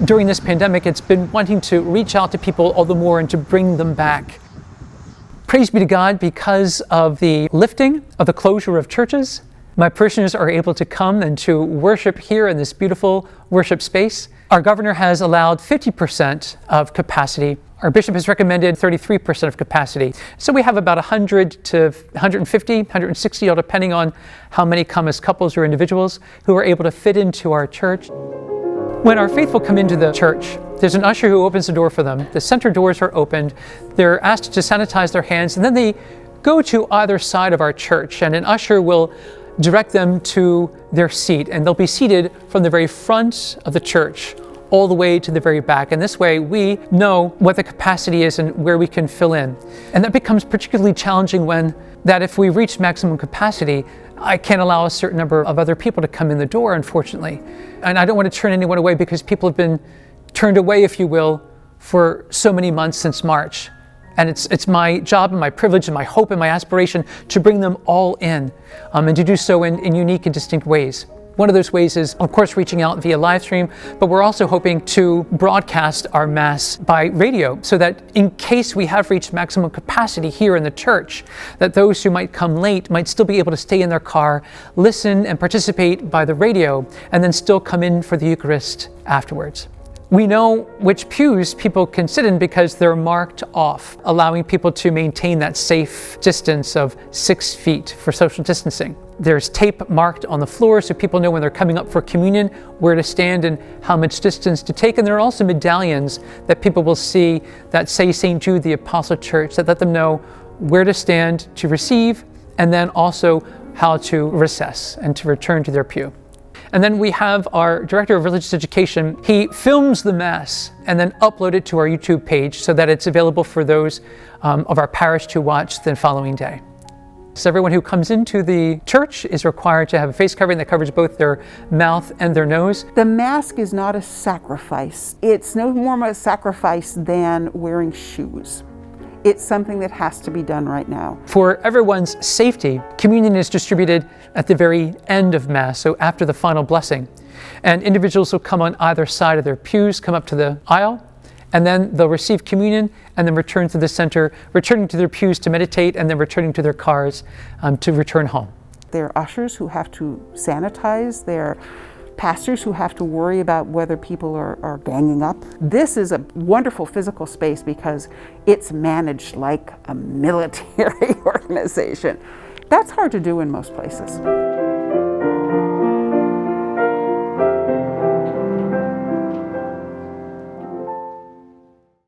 During this pandemic, it's been wanting to reach out to people all the more and to bring them back. Praise be to God, because of the lifting of the closure of churches, my parishioners are able to come and to worship here in this beautiful worship space. Our governor has allowed 50% of capacity. Our bishop has recommended 33% of capacity. So we have about 100 to 150, 160, all depending on how many come as couples or individuals, who are able to fit into our church. When our faithful come into the church, there's an usher who opens the door for them. The center doors are opened. They're asked to sanitize their hands, and then they go to either side of our church, and an usher will direct them to their seat, and they'll be seated from the very front of the church all the way to the very back. And this way we know what the capacity is and where we can fill in. And that becomes particularly challenging when if we reach maximum capacity, I can't allow a certain number of other people to come in the door, unfortunately. And I don't want to turn anyone away, because people have been turned away, if you will, for so many months since March. And it's my job and my privilege and my hope and my aspiration to bring them all in, and to do so in unique and distinct ways. One of those ways is, of course, reaching out via live stream, but we're also hoping to broadcast our Mass by radio, so that in case we have reached maximum capacity here in the church, that those who might come late might still be able to stay in their car, listen and participate by the radio, and then still come in for the Eucharist afterwards. We know which pews people can sit in because they're marked off, allowing people to maintain that safe distance of 6 feet for social distancing. There's tape marked on the floor so people know when they're coming up for communion where to stand and how much distance to take. And there are also medallions that people will see that say St. Jude the Apostle Church, that let them know where to stand to receive, and then also how to recess and to return to their pew. And then we have our Director of Religious Education. He films the Mass and then uploads it to our YouTube page so that it's available for those of our parish to watch the following day. So everyone who comes into the church is required to have a face covering that covers both their mouth and their nose. The mask is not a sacrifice. It's no more of a sacrifice than wearing shoes. It's something that has to be done right now. For everyone's safety, communion is distributed at the very end of Mass, so after the final blessing. And individuals will come on either side of their pews, come up to the aisle, and then they'll receive communion and then return to the center, returning to their pews to meditate, and then returning to their cars to return home. There are ushers who have to sanitize. There are pastors who have to worry about whether people are ganging up. This is a wonderful physical space because it's managed like a military organization. That's hard to do in most places.